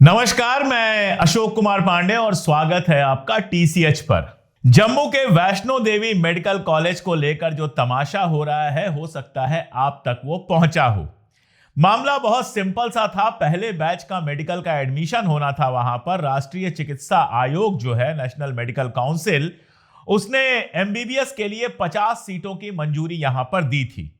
नमस्कार, मैं अशोक कुमार पांडे और स्वागत है आपका टीसीएच पर। जम्मू के वैष्णो देवी मेडिकल कॉलेज को लेकर जो तमाशा हो रहा है, हो सकता है आप तक वो पहुंचा हो। मामला बहुत सिंपल सा था। पहले बैच का मेडिकल का एडमिशन होना था। वहां पर राष्ट्रीय चिकित्सा आयोग जो है, नेशनल मेडिकल काउंसिल, उसने एमबीबीएस के लिए 50 सीटों की मंजूरी यहां पर दी थी।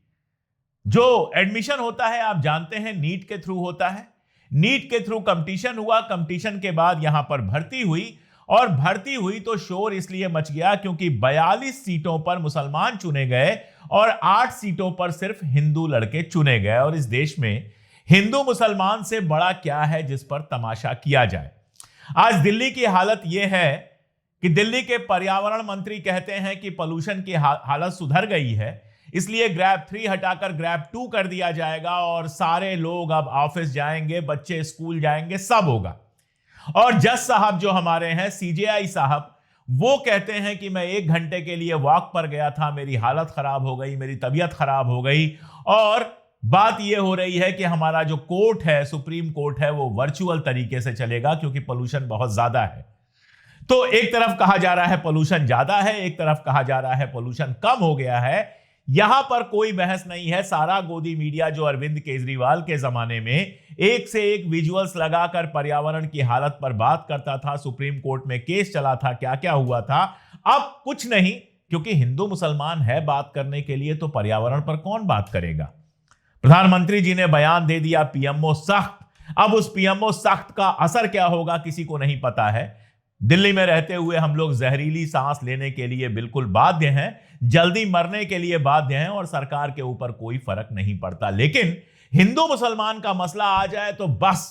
जो एडमिशन होता है आप जानते हैं नीट के थ्रू होता है। नीट के थ्रू कंपटीशन हुआ, कंपटीशन के बाद यहां पर भर्ती हुई और भर्ती हुई तो शोर इसलिए मच गया क्योंकि 42 सीटों पर मुसलमान चुने गए और 8 सीटों पर सिर्फ हिंदू लड़के चुने गए। और इस देश में हिंदू मुसलमान से बड़ा क्या है जिस पर तमाशा किया जाए। आज दिल्ली की हालत यह है कि दिल्ली के पर्यावरण मंत्री कहते हैं कि पोल्यूशन की हालत सुधर गई है, इसलिए ग्रैब 3 हटाकर ग्रैब 2 कर दिया जाएगा और सारे लोग अब ऑफिस जाएंगे, बच्चे स्कूल जाएंगे, सब होगा। और जज साहब जो हमारे हैं, सीजेआई साहब, वो कहते हैं कि मैं 1 घंटे के लिए वॉक पर गया था, मेरी हालत खराब हो गई, मेरी तबीयत खराब हो गई। और बात यह हो रही है कि हमारा जो कोर्ट है, सुप्रीम कोर्ट है, वो वर्चुअल तरीके से चलेगा क्योंकि पोल्यूशन बहुत ज्यादा है। तो एक तरफ कहा जा रहा है पोल्यूशन ज्यादा है, एक तरफ कहा जा रहा है पोल्यूशन कम हो गया है। यहां पर कोई बहस नहीं है। सारा गोदी मीडिया जो अरविंद केजरीवाल के जमाने में एक से एक विजुअल्स लगाकर पर्यावरण की हालत पर बात करता था, सुप्रीम कोर्ट में केस चला था, क्या क्या हुआ था, अब कुछ नहीं, क्योंकि हिंदू मुसलमान है बात करने के लिए, तो पर्यावरण पर कौन बात करेगा। प्रधानमंत्री जी ने बयान दे दिया पीएमओ सख्त। अब उस पीएमओ सख्त का असर क्या होगा किसी को नहीं पता है। दिल्ली में रहते हुए हम लोग जहरीली सांस लेने के लिए बिल्कुल बाध्य हैं, जल्दी मरने के लिए बाध्य हैं और सरकार के ऊपर कोई फर्क नहीं पड़ता। लेकिन हिंदू मुसलमान का मसला आ जाए तो बस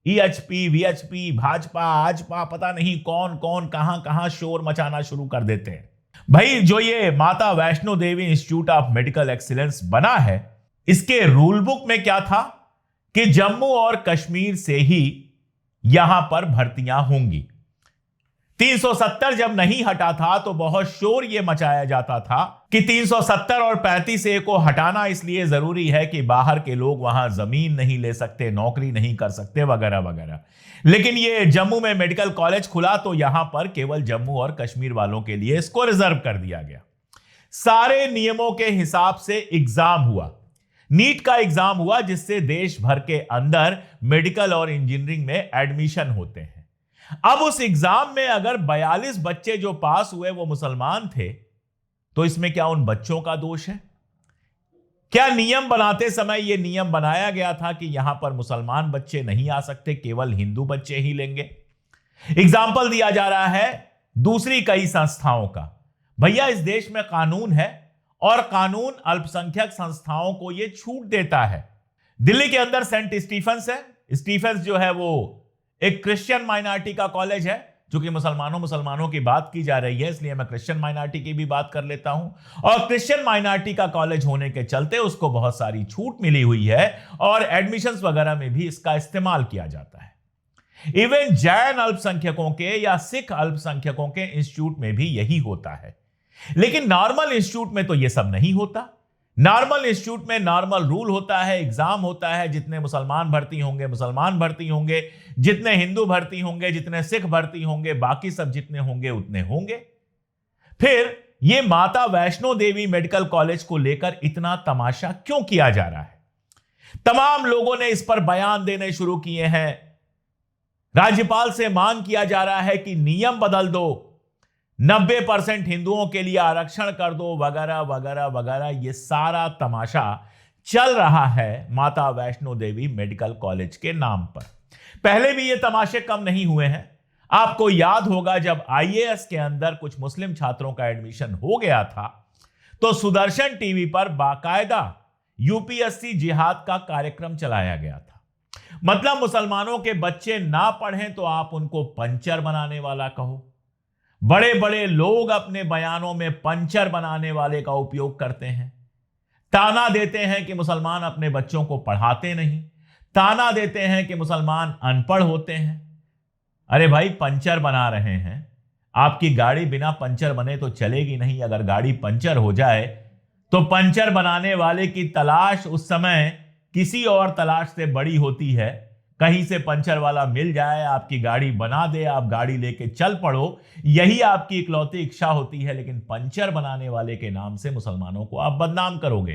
ईएचपी, वीएचपी, भाजपा, आजपा, पता नहीं कौन कौन कहां कहां शोर मचाना शुरू कर देते हैं। भाई, जो ये माता Vaishno Devi institute of medical excellence बना है, इसके रूल बुक में क्या था कि जम्मू और कश्मीर से ही यहां पर भर्तियां होंगी। 370 जब नहीं हटा था तो बहुत शोर यह मचाया जाता था कि 370 और 35A को हटाना इसलिए जरूरी है कि बाहर के लोग वहां जमीन नहीं ले सकते, नौकरी नहीं कर सकते, वगैरह वगैरह। लेकिन ये जम्मू में मेडिकल कॉलेज खुला तो यहां पर केवल जम्मू और कश्मीर वालों के लिए इसको रिजर्व कर दिया गया। सारे नियमों के हिसाब से एग्जाम हुआ, नीट का एग्जाम हुआ, जिससे देश भर के अंदर मेडिकल और इंजीनियरिंग में एडमिशन होते हैं। अब उस एग्जाम में अगर 42 बच्चे जो पास हुए वो मुसलमान थे, तो इसमें क्या उन बच्चों का दोष है? क्या नियम बनाते समय यह नियम बनाया गया था कि यहां पर मुसलमान बच्चे नहीं आ सकते, केवल हिंदू बच्चे ही लेंगे? एग्जाम्पल दिया जा रहा है दूसरी कई संस्थाओं का। भैया, इस देश में कानून है और कानून अल्पसंख्यक संस्थाओं को यह छूट देता है। दिल्ली के अंदर सेंट स्टीफेंस है। स्टीफेंस जो है वो एक क्रिश्चियन माइनॉरिटी का कॉलेज है। चूंकि मुसलमानों की बात की जा रही है, इसलिए मैं क्रिश्चियन माइनॉरिटी की भी बात कर लेता हूं। और क्रिश्चियन माइनॉरिटी का कॉलेज होने के चलते उसको बहुत सारी छूट मिली हुई है और एडमिशंस वगैरह में भी इसका इस्तेमाल किया जाता है। इवन जैन अल्पसंख्यकों के या सिख अल्पसंख्यकों के इंस्टीट्यूट में भी यही होता है। लेकिन नॉर्मल इंस्टीट्यूट में तो यह सब नहीं होता। नॉर्मल इंस्टीट्यूट में नॉर्मल रूल होता है, एग्जाम होता है, जितने मुसलमान भर्ती होंगे मुसलमान भर्ती होंगे, जितने हिंदू भर्ती होंगे, जितने सिख भर्ती होंगे, बाकी सब जितने होंगे उतने होंगे। फिर ये माता वैष्णो देवी मेडिकल कॉलेज को लेकर इतना तमाशा क्यों किया जा रहा है? तमाम लोगों ने इस पर बयान देने शुरू किए हैं। राज्यपाल से मांग किया जा रहा है कि नियम बदल दो, 90% हिंदुओं के लिए आरक्षण कर दो, वगैरह वगैरह वगैरह। यह सारा तमाशा चल रहा है माता वैष्णो देवी मेडिकल कॉलेज के नाम पर। पहले भी ये तमाशे कम नहीं हुए हैं। आपको याद होगा जब आईएएस के अंदर कुछ मुस्लिम छात्रों का एडमिशन हो गया था तो सुदर्शन टीवी पर बाकायदा यूपीएससी जिहाद का कार्यक्रम चलाया गया था। मतलब मुसलमानों के बच्चे ना पढ़ें तो आप उनको पंचर बनाने वाला कहो। बड़े बड़े लोग अपने बयानों में पंचर बनाने वाले का उपयोग करते हैं। ताना देते हैं कि मुसलमान अपने बच्चों को पढ़ाते नहीं, ताना देते हैं कि मुसलमान अनपढ़ होते हैं। अरे भाई, पंचर बना रहे हैं, आपकी गाड़ी बिना पंचर बने तो चलेगी नहीं। अगर गाड़ी पंचर हो जाए तो पंचर बनाने वाले की तलाश उस समय किसी और तलाश से बड़ी होती है कहीं से पंचर वाला मिल जाए, आपकी गाड़ी बना दे, आप गाड़ी लेके चल पड़ो, यही आपकी इकलौती इच्छा होती है। लेकिन पंचर बनाने वाले के नाम से मुसलमानों को आप बदनाम करोगे।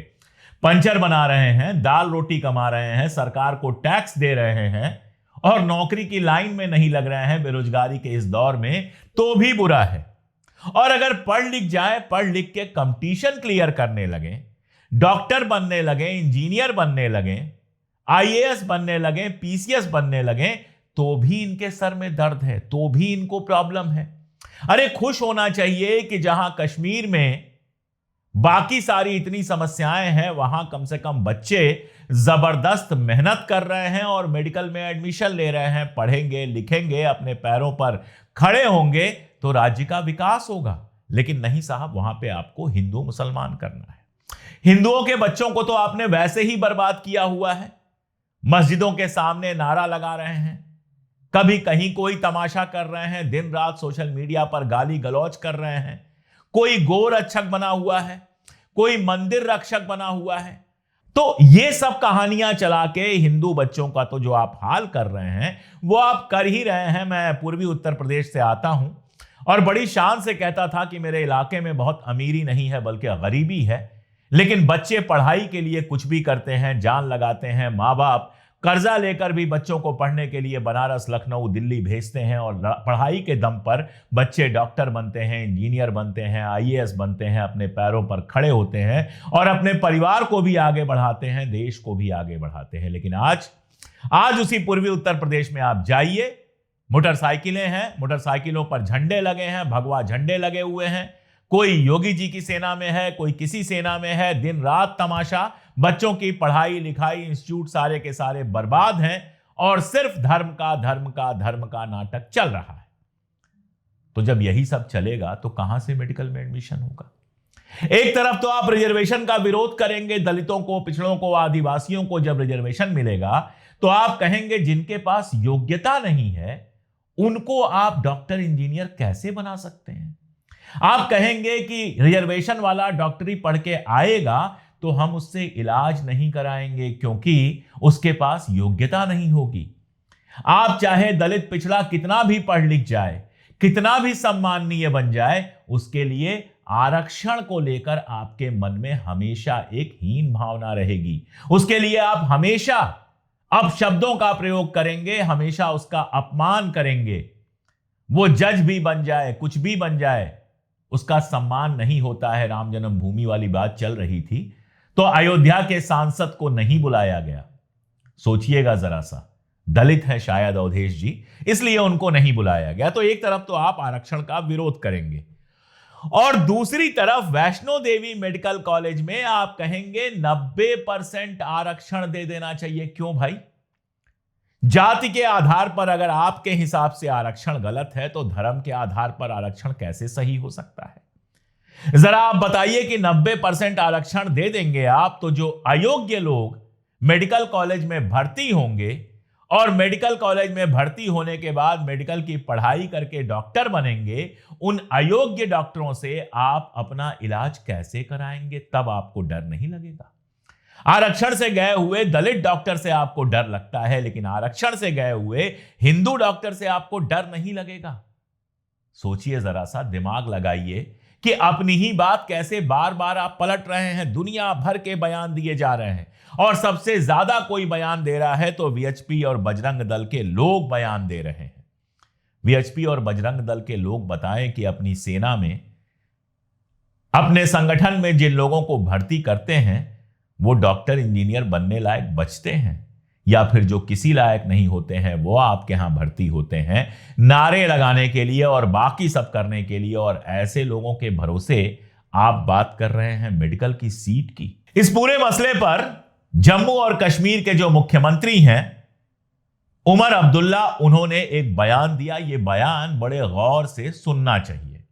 पंचर बना रहे हैं, दाल रोटी कमा रहे हैं, सरकार को टैक्स दे रहे हैं और नौकरी की लाइन में नहीं लग रहे हैं बेरोजगारी के इस दौर में, तो भी बुरा है। और अगर पढ़ लिख जाए, पढ़ लिख के कंपटीशन क्लियर करने लगे, डॉक्टर बनने लगे, इंजीनियर बनने लगे, आईएएस बनने लगे, पीसीएस बनने लगे, तो भी इनके सर में दर्द है, तो भी इनको प्रॉब्लम है। अरे खुश होना चाहिए कि जहां कश्मीर में बाकी सारी इतनी समस्याएं हैं, वहां कम से कम बच्चे जबरदस्त मेहनत कर रहे हैं और मेडिकल में एडमिशन ले रहे हैं, पढ़ेंगे, लिखेंगे, अपने पैरों पर खड़े होंगे तो राज्य का विकास होगा। लेकिन नहीं साहब, वहां पे आपको हिंदू मुसलमान करना है। हिंदुओं के बच्चों को तो आपने वैसे ही बर्बाद किया हुआ है। मस्जिदों के सामने नारा लगा रहे हैं, कभी कहीं कोई तमाशा कर रहे हैं, दिन रात सोशल मीडिया पर गाली गलौज कर रहे हैं, कोई गो रक्षक बना हुआ है, कोई मंदिर रक्षक बना हुआ है। तो ये सब कहानियां चला के हिंदू बच्चों का तो जो आप हाल कर रहे हैं वो आप कर ही रहे हैं। मैं पूर्वी उत्तर प्रदेश से आता हूं और बड़ी शान से कहता था कि मेरे इलाके में बहुत अमीरी नहीं है बल्कि गरीबी है, लेकिन बच्चे पढ़ाई के लिए कुछ भी करते हैं, जान लगाते हैं। माँ बाप कर्जा लेकर भी बच्चों को पढ़ने के लिए बनारस, लखनऊ, दिल्ली भेजते हैं और पढ़ाई के दम पर बच्चे डॉक्टर बनते हैं, इंजीनियर बनते हैं, आईएएस बनते हैं, अपने पैरों पर खड़े होते हैं और अपने परिवार को भी आगे बढ़ाते हैं, देश को भी आगे बढ़ाते हैं। लेकिन आज उसी पूर्वी उत्तर प्रदेश में आप जाइए, मोटरसाइकिलें हैं, मोटरसाइकिलों पर झंडे लगे हैं, भगवा झंडे लगे हुए हैं, कोई योगी जी की सेना में है, कोई किसी सेना में है, दिन रात तमाशा, बच्चों की पढ़ाई लिखाई, इंस्टीट्यूट सारे के सारे बर्बाद हैं और सिर्फ धर्म का नाटक चल रहा है। तो जब यही सब चलेगा तो कहां से मेडिकल में एडमिशन होगा? एक तरफ तो आप रिजर्वेशन का विरोध करेंगे, दलितों को, पिछड़ों को, आदिवासियों को जब रिजर्वेशन मिलेगा तो आप कहेंगे जिनके पास योग्यता नहीं है उनको आप डॉक्टर, इंजीनियर कैसे बना सकते हैं? आप कहेंगे कि रिजर्वेशन वाला डॉक्टरी पढ़ के आएगा तो हम उससे इलाज नहीं कराएंगे क्योंकि उसके पास योग्यता नहीं होगी। आप चाहे दलित पिछड़ा कितना भी पढ़ लिख जाए, कितना भी सम्माननीय बन जाए, उसके लिए आरक्षण को लेकर आपके मन में हमेशा एक हीन भावना रहेगी। उसके लिए आप हमेशा अपशब्दों का प्रयोग करेंगे, हमेशा उसका अपमान करेंगे। वो जज भी बन जाए, कुछ भी बन जाए, उसका सम्मान नहीं होता है। राम जन्मभूमि वाली बात चल रही थी तो अयोध्या के सांसद को नहीं बुलाया गया। सोचिएगा जरा सा, दलित है शायद अवधेश जी, इसलिए उनको नहीं बुलाया गया। तो एक तरफ तो आप आरक्षण का विरोध करेंगे और दूसरी तरफ वैष्णो देवी मेडिकल कॉलेज में आप कहेंगे 90% आरक्षण दे देना चाहिए। क्यों भाई? जाति के आधार पर अगर आपके हिसाब से आरक्षण गलत है तो धर्म के आधार पर आरक्षण कैसे सही हो सकता है? जरा आप बताइए कि 90% आरक्षण दे देंगे आप तो जो अयोग्य लोग मेडिकल कॉलेज में भर्ती होंगे और मेडिकल कॉलेज में भर्ती होने के बाद मेडिकल की पढ़ाई करके डॉक्टर बनेंगे, उन अयोग्य डॉक्टरों से आप अपना इलाज कैसे कराएंगे? तब आपको डर नहीं लगेगा। आरक्षण से गए हुए दलित डॉक्टर से आपको डर लगता है, लेकिन आरक्षण से गए हुए हिंदू डॉक्टर से आपको डर नहीं लगेगा। सोचिए जरा सा, दिमाग लगाइए कि अपनी ही बात कैसे बार बार आप पलट रहे हैं। दुनिया भर के बयान दिए जा रहे हैं और सबसे ज्यादा कोई बयान दे रहा है तो वीएचपी और बजरंग दल के लोग बयान दे रहे हैं। वीएचपी और बजरंग दल के लोग बताएं कि अपनी सेना में, अपने संगठन में जिन लोगों को भर्ती करते हैं वो डॉक्टर, इंजीनियर बनने लायक बचते हैं या फिर जो किसी लायक नहीं होते हैं वो आपके यहां भर्ती होते हैं नारे लगाने के लिए और बाकी सब करने के लिए। और ऐसे लोगों के भरोसे आप बात कर रहे हैं मेडिकल की सीट की। इस पूरे मसले पर जम्मू और कश्मीर के जो मुख्यमंत्री हैं उमर अब्दुल्ला, उन्होंने एक बयान दिया। ये बयान बड़े गौर से सुनना चाहिए।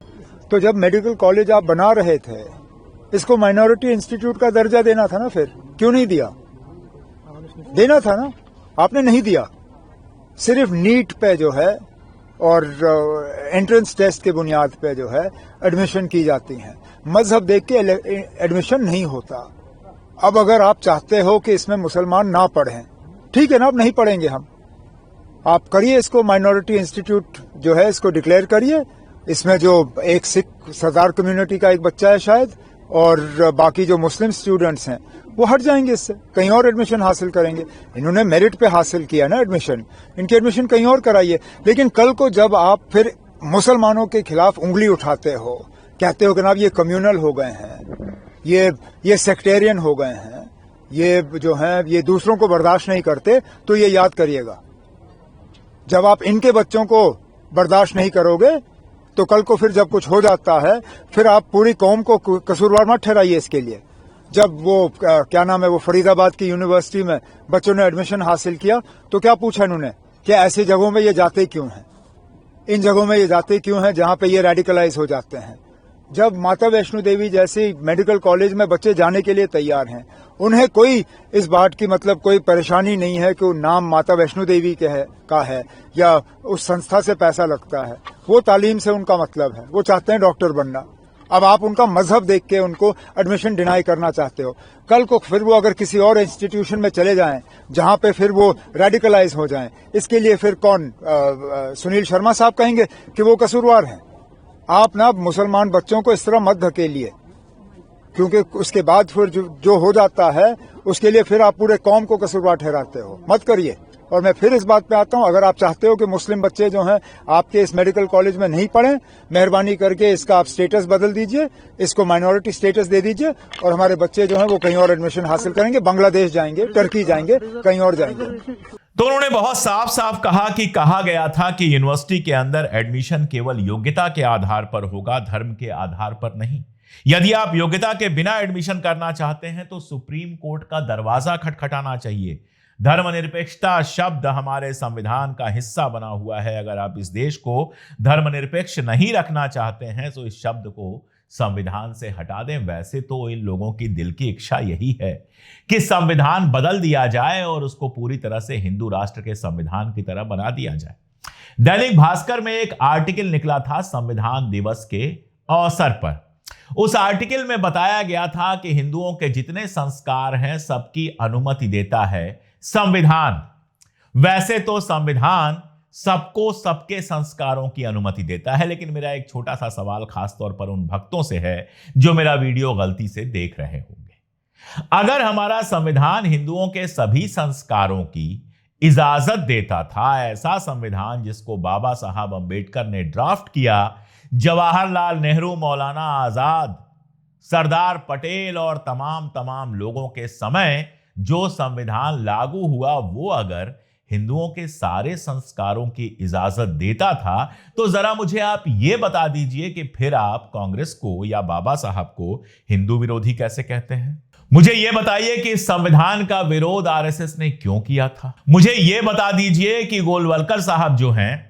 तो जब मेडिकल कॉलेज आप बना रहे थे, इसको माइनॉरिटी इंस्टीट्यूट का दर्जा देना था ना, फिर क्यों नहीं दिया? देना था ना, आपने नहीं दिया। सिर्फ नीट पे जो है और एंट्रेंस टेस्ट के बुनियाद पे जो है एडमिशन की जाती है, मजहब देख के एडमिशन नहीं होता। अब अगर आप चाहते हो कि इसमें मुसलमान ना पढ़ें, ठीक है ना, अब नहीं पढ़ेंगे हम, आप करिए इसको, माइनॉरिटी इंस्टीट्यूट जो है इसको डिक्लेयर करिए। इसमें जो एक सिख सरदार कम्युनिटी का एक बच्चा है शायद, और बाकी जो मुस्लिम स्टूडेंट्स हैं वो हट जाएंगे, इससे कहीं और एडमिशन हासिल करेंगे। इन्होंने मेरिट पे हासिल किया ना एडमिशन, इनकी एडमिशन कहीं और कराइए। लेकिन कल को जब आप फिर मुसलमानों के खिलाफ उंगली उठाते हो, कहते हो कि ना ये कम्युनल हो गए हैं, ये सेक्टेरियन हो गए हैं, ये जो है ये दूसरों को बर्दाश्त नहीं करते, तो ये याद करिएगा, जब आप इनके बच्चों को बर्दाश्त नहीं करोगे तो कल को फिर जब कुछ हो जाता है फिर आप पूरी कौम को कसूरवार मत ठहराइए इसके लिए। जब वो क्या नाम है, वो फरीदाबाद की यूनिवर्सिटी में बच्चों ने एडमिशन हासिल किया तो क्या पूछा इन्होंने कि ऐसी जगहों में ये जाते क्यों हैं, इन जगहों में ये जाते क्यों हैं जहां पे ये रेडिकलाइज हो जाते हैं। जब माता वैष्णो देवी जैसे मेडिकल कॉलेज में बच्चे जाने के लिए तैयार हैं, उन्हें कोई इस बात की मतलब कोई परेशानी नहीं है कि वो नाम माता वैष्णो देवी का है या उस संस्था से पैसा लगता है, वो तालीम से उनका मतलब है, वो चाहते हैं डॉक्टर बनना। अब आप उनका मजहब देख के उनको एडमिशन डिनाई करना चाहते हो, कल को फिर वो अगर किसी और इंस्टीट्यूशन में चले जाएं जहां पे फिर वो रेडिकलाइज हो जाएं, इसके लिए फिर कौन सुनील शर्मा साहब कहेंगे कि वो कसूरवार हैं। आप ना मुसलमान बच्चों को इस तरह मत धकेलिए, क्योंकि उसके बाद फिर जो हो जाता है उसके लिए फिर आप पूरे कौम को कसूरवार ठहराते हो, मत करिए। और मैं फिर इस बात पे आता हूं, अगर आप चाहते हो कि मुस्लिम बच्चे जो हैं आपके इस मेडिकल कॉलेज में नहीं पढ़ें, मेहरबानी करके इसका आप स्टेटस बदल दीजिए, इसको माइनॉरिटी स्टेटस दे दीजिए और हमारे बच्चे जो हैं वो कहीं और एडमिशन हासिल करेंगे, बांग्लादेश जाएंगे, टर्की जाएंगे, कहीं और जाएंगे। तो उन्होंने बहुत साफ साफ कहा कि कहा गया था कि यूनिवर्सिटी के अंदर एडमिशन केवल योग्यता के आधार पर होगा, धर्म के आधार पर नहीं। यदि आप योग्यता के बिना एडमिशन करना चाहते हैं तो सुप्रीम कोर्ट का दरवाजा खटखटाना चाहिए। धर्मनिरपेक्षता शब्द हमारे संविधान का हिस्सा बना हुआ है। अगर आप इस देश को धर्मनिरपेक्ष नहीं रखना चाहते हैं तो इस शब्द को संविधान से हटा दें। वैसे तो इन लोगों की दिल की इच्छा यही है कि संविधान बदल दिया जाए और उसको पूरी तरह से हिंदू राष्ट्र के संविधान की तरह बना दिया जाए। दैनिक भास्कर में एक आर्टिकल निकला था संविधान दिवस के अवसर पर। उस आर्टिकल में बताया गया था कि हिंदुओं के जितने संस्कार हैं सबकी अनुमति देता है संविधान। वैसे तो संविधान सबको सबके संस्कारों की अनुमति देता है, लेकिन मेरा एक छोटा सा सवाल खासतौर पर उन भक्तों से है जो मेरा वीडियो गलती से देख रहे होंगे। अगर हमारा संविधान हिंदुओं के सभी संस्कारों की इजाजत देता था, ऐसा संविधान जिसको बाबा साहब अंबेडकर ने ड्राफ्ट किया, जवाहरलाल नेहरू, मौलाना आजाद, सरदार पटेल और तमाम लोगों के समय जो संविधान लागू हुआ, वो अगर हिंदुओं के सारे संस्कारों की इजाजत देता था तो जरा मुझे आप ये बता दीजिए कि फिर आप कांग्रेस को या बाबा साहब को हिंदू विरोधी कैसे कहते हैं। मुझे यह बताइए कि इस संविधान का विरोध आरएसएस ने क्यों किया था। मुझे यह बता दीजिए कि गोलवलकर साहब जो हैं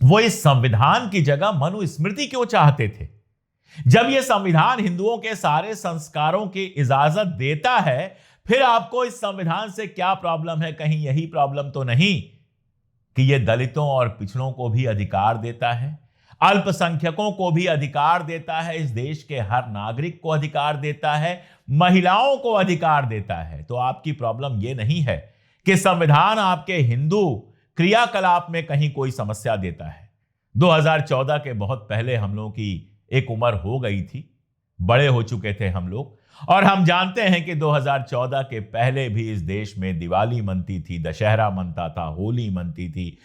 वो इस संविधान की जगह मनुस्मृति क्यों चाहते थे। जब यह संविधान हिंदुओं के सारे संस्कारों की इजाजत देता है, फिर आपको इस संविधान से क्या प्रॉब्लम है। कहीं यही प्रॉब्लम तो नहीं कि यह दलितों और पिछड़ों को भी अधिकार देता है, अल्पसंख्यकों को भी अधिकार देता है, इस देश के हर नागरिक को अधिकार देता है, महिलाओं को अधिकार देता है। तो आपकी प्रॉब्लम यह नहीं है कि संविधान आपके हिंदू क्रियाकलाप में कहीं कोई समस्या देता है। 2014 के बहुत पहले हम लोगों की एक उम्र हो गई थी, बड़े हो चुके थे हम लोग, और हम जानते हैं कि 2014 के पहले भी इस देश में दिवाली मनती थी, दशहरा मनता था, होली मनती थी,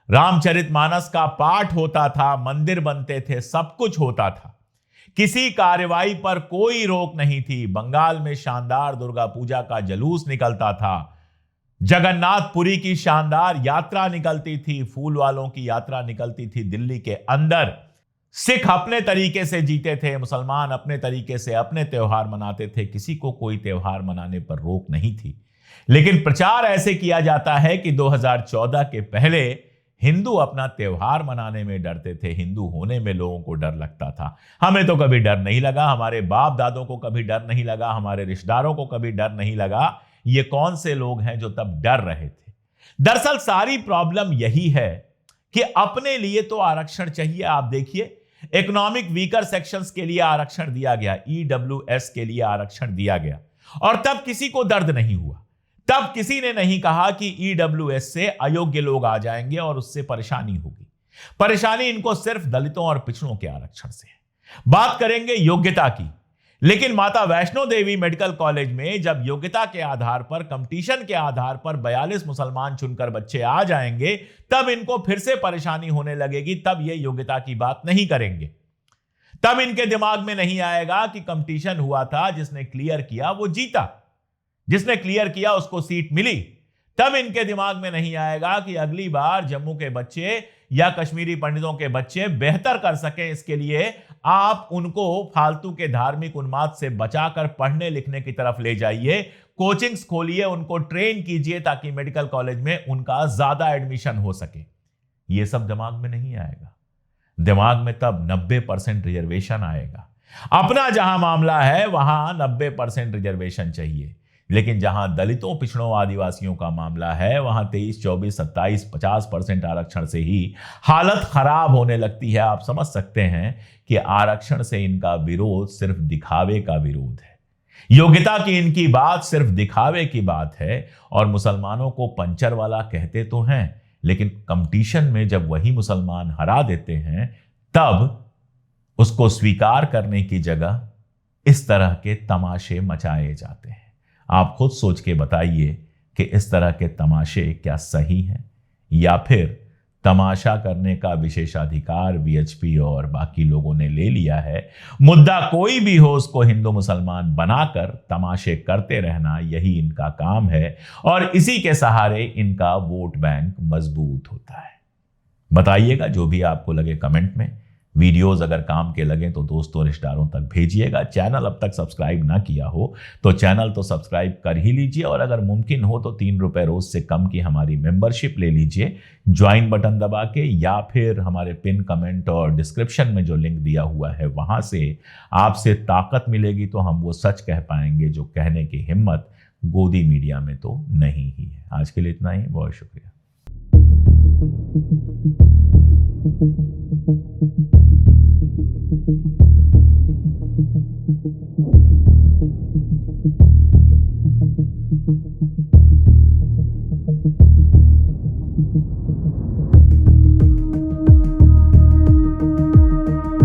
रामचरितमानस का पाठ होता था, मंदिर बनते थे, सब कुछ होता था। किसी कार्रवाई पर कोई रोक नहीं थी। बंगाल में शानदार दुर्गा पूजा का जुलूस निकलता था, जगन्नाथपुरी की शानदार यात्रा निकलती थी, फूल वालों की यात्रा निकलती थी दिल्ली के अंदर। सिख अपने तरीके से जीते थे, मुसलमान अपने तरीके से अपने त्योहार मनाते थे, किसी को कोई त्योहार मनाने पर रोक नहीं थी। लेकिन प्रचार ऐसे किया जाता है कि 2014 के पहले हिंदू अपना त्योहार मनाने में डरते थे, हिंदू होने में लोगों को डर लगता था। हमें तो कभी डर नहीं लगा, हमारे बाप दादों को कभी डर नहीं लगा, हमारे रिश्तेदारों को कभी डर नहीं लगा। ये कौन से लोग हैं जो तब डर रहे थे। दरअसल सारी प्रॉब्लम यही है कि अपने लिए तो आरक्षण चाहिए। आप देखिए, इकोनॉमिक वीकर सेक्शंस के लिए आरक्षण दिया गया, ईडब्ल्यूएस के लिए आरक्षण दिया गया, और तब किसी को दर्द नहीं हुआ। तब किसी ने नहीं कहा कि ईडब्ल्यूएस से अयोग्य लोग आ जाएंगे और उससे परेशानी होगी। परेशानी इनको सिर्फ दलितों और पिछड़ों के आरक्षण से है। बात करेंगे योग्यता की, लेकिन माता वैष्णो देवी मेडिकल कॉलेज में जब योग्यता के आधार पर, कंपटीशन के आधार पर 42 मुसलमान चुनकर बच्चे आ जाएंगे, तब इनको फिर से परेशानी होने लगेगी। तब ये योग्यता की बात नहीं करेंगे। तब इनके दिमाग में नहीं आएगा कि कंपटीशन हुआ था, जिसने क्लियर किया वो जीता, जिसने क्लियर किया उसको सीट मिली। तब इनके दिमाग में नहीं आएगा कि अगली बार जम्मू के बच्चे या कश्मीरी पंडितों के बच्चे बेहतर कर सकें, इसके लिए आप उनको फालतू के धार्मिक उन्माद से बचाकर पढ़ने लिखने की तरफ ले जाइए, कोचिंग्स खोलिए, उनको ट्रेन कीजिए ताकि मेडिकल कॉलेज में उनका ज्यादा एडमिशन हो सके। यह सब दिमाग में नहीं आएगा। दिमाग में तब 90% रिजर्वेशन आएगा। अपना जहां मामला है वहां 90% रिजर्वेशन चाहिए, लेकिन जहां दलितों, पिछड़ों, आदिवासियों का मामला है वहां 23, 24, 27, 50% आरक्षण से ही हालत खराब होने लगती है। आप समझ सकते हैं कि आरक्षण से इनका विरोध सिर्फ दिखावे का विरोध है। योग्यता की इनकी बात सिर्फ दिखावे की बात है। और मुसलमानों को पंचर वाला कहते तो हैं, लेकिन कंपटीशन में जब वही मुसलमान हरा देते हैं, तब उसको स्वीकार करने की जगह इस तरह के तमाशे मचाए जाते हैं। आप खुद सोच के बताइए कि इस तरह के तमाशे क्या सही हैं, या फिर तमाशा करने का विशेषाधिकार वीएचपी और बाकी लोगों ने ले लिया है। मुद्दा कोई भी हो, उसको हिंदू मुसलमान बनाकर तमाशे करते रहना, यही इनका काम है और इसी के सहारे इनका वोट बैंक मजबूत होता है। बताइएगा जो भी आपको लगे कमेंट में। वीडियोस अगर काम के लगे तो दोस्तों, रिश्तेदारों तक भेजिएगा। चैनल अब तक सब्सक्राइब ना किया हो तो चैनल तो सब्सक्राइब कर ही लीजिए, और अगर मुमकिन हो तो 3 रुपए रोज से कम की हमारी मेंबरशिप ले लीजिए, ज्वाइन बटन दबा के, या फिर हमारे पिन कमेंट और डिस्क्रिप्शन में जो लिंक दिया हुआ है वहां से। आपसे ताकत मिलेगी तो हम वो सच कह पाएंगे जो कहने की हिम्मत गोदी मीडिया में तो नहीं ही है। आज के लिए इतना ही, बहुत शुक्रिया। Thank you.